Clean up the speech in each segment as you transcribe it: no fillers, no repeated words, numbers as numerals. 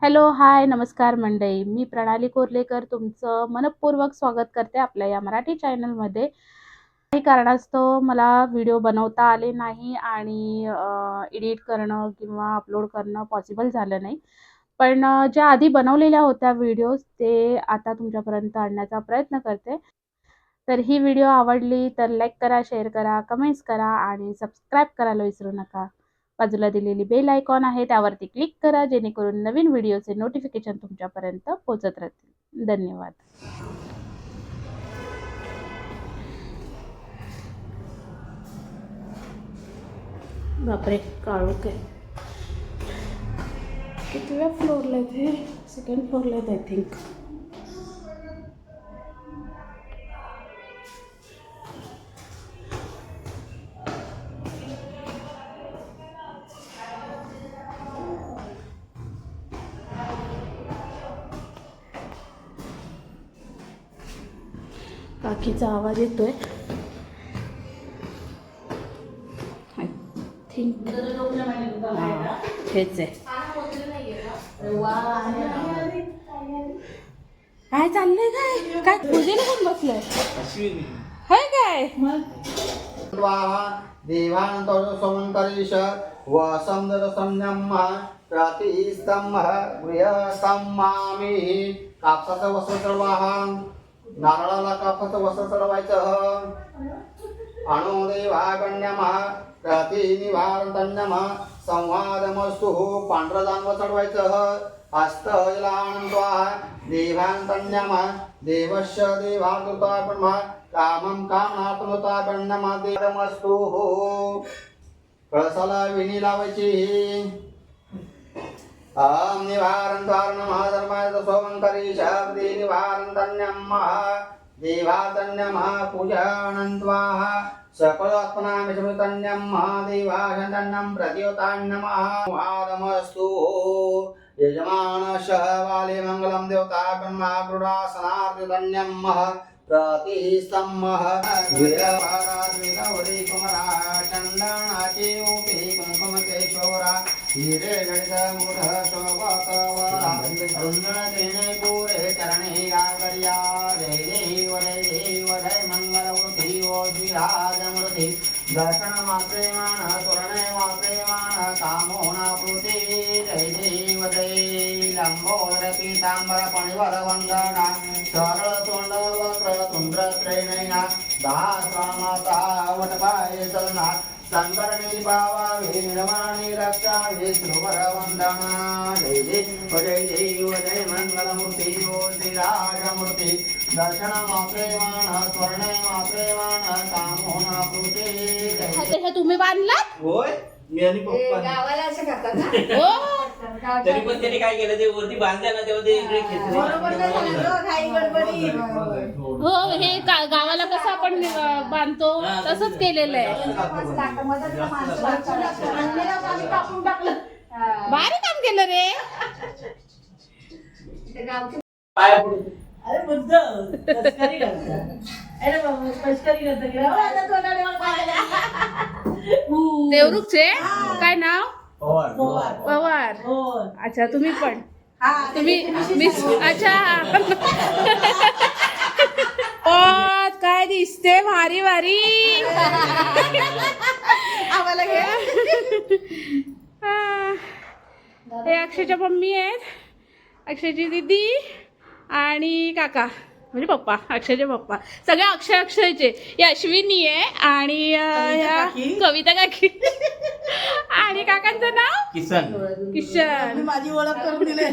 Hello, हाय, नमस्कार मंडळी. मी प्रणाली कोर्लेकर तुमचं मनःपूर्वक स्वागत करते आपल्या या मराठी चॅनलमध्ये. काही कारणास्तव मला व्हिडिओ बनवता आले नाही आणि एडिट करणं किंवा अपलोड करणं पॉसिबल झालं नाही. पण ज्या आधी बनवलेल्या होत्या व्हिडिओज ते आता तुमच्यापर्यंत आणण्याचा प्रयत्न करते. तर ही व्हिडिओ आवडली तर लाईक करा, शेअर करा, कमेंट्स करा आणि सबस्क्राईब करायला विसरू नका. बाजूला दिलेली बेल आयकॉन आहे त्यावरती क्लिक करा जेणेकरून नवीन व्हिडिओचे नोटिफिकेशन तुमच्यापर्यंत पोहोचत राहतील. धन्यवाद. बापरे, काळोख आहे. कितव्या फ्लोअरला आहे ते? सेकंड फ्लोअरला आहे आय थिंक. काकीचा आवाज येतोय आय थिंक. हेच आहे. काय चाललंय? काय काय पूजेला पण बसलंय हाय काय? देवांतो समंकरीश व समदर संयम प्रतिस्तंभ गृहस्तंभामी. कापसाचं वस्त्र चढवाहं, नारळाला कापसाचं वस्त्र चढवायचं. अणुदेवागण्यम प्रतिनिवारणतन्यम संवादमस्तु. पांढरं जानवं चढवायचं. हस्तजलानंत्वा देवांतन्यम देवस्य देवादुतापन्म कामं कामनात्मतापन्नमस्तु. कळसाला विणी लावायची. अहं निवारणद्वारणमः धर्माय सोमंकरी शब्दे निवारणतन्यमः देवातन्यमः पूजानन्त्वाः सकलात्मनामिषमृतन्यमः देवाशन्तन्नं प्रत्युतान्नमः वादमस्तु. यजमानस्य वाले मङ्गलं देवताकन्मः गृडासनार्जुतन्यमः प्रतिस्तम्भः वीरभाराद्विगौरी कुमरा चन्दनाचे उपे कुङ्कुमकेशोरा हीरे गणितमूढः शोभतवरा वृन्दणकेणे पूरे चरणे गागर्या जय देव जय देव जय मङ्गलमूर्ति ओ श्रीराजमूर्ति. दर्शनमात्रेमाण स्वर्णेमात्रेमाण कामो नाप्नुते. जय देव जय लम्बोदर पीताम्बर पणिवर वन्दना सरळ तोंड वक्र तुंड्रत्रयनयना दासमाता वटपाय चलना संकरणी पावावे निर्माणी रक्षावे श्रुवर वंदना. जय देव जय देव जय मंगलमूर्ति ओ श्रीराजमूर्ति. दर्शन मात्रेमाण स्वर्णे मात्रेमाण कामो नाप्नुते. हे तुम्ही बांधलात? होय, मी आणि पप्पा गावाला असं करतात ना. हो. तरी पण त्याने काय केलं, ते वरती बांधल्या ना तेव्हा ते इकडे खेचले. बरोबर नाही झालं गं, घाई गडबडी. हो, हे गावाला कसं आपण बांधतो तसंच केलेलं आहे. मदतला माणसं लागतात. आणलेलं पाणी कापून टाकलं. भारी काम केलं रे. ते गावचे पाय पडून. अरे मुद्दाम मस्करी करतात. अरे बाबा मस्करी करतात की बाबा आता तोंडाने मला पाहिलं. देवरुखचे काय नाव? पवार. पवार. हो. अच्छा, तुम्ही पण? हा, तुम्ही मिस? अच्छा. काय दिसते भारी भारी. आम्हाला घे. हे अक्षयच्या मम्मी आहेत, अक्षयची दीदी आणि काका म्हणजे पप्पा, अक्षयचे पप्पा. सगळे अक्षयचे. ही अश्विनी आहे आणि ह्या कविता काकी आणि काकांचं नाव किसन. किशन. माझी ओळख करून दिली.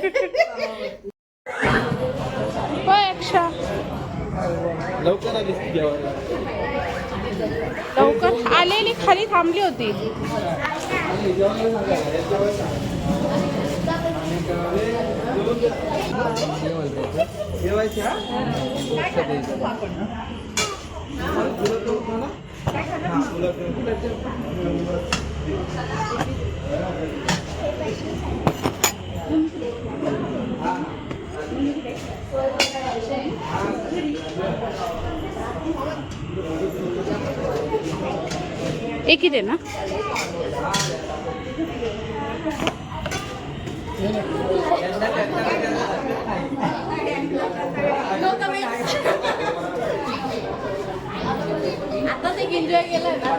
होय अक्षा, लवकर आलीस जेवायला. लवकर आलेली, खाली थांबली होती. एक ही देना. आताच एक एन्जॉय केलं ना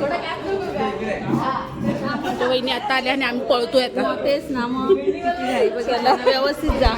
थोडं गॅप नको का? वहिनी आता आल्या आणि आम्ही पळतोय आता. तेच ना मग व्यवस्थित जा.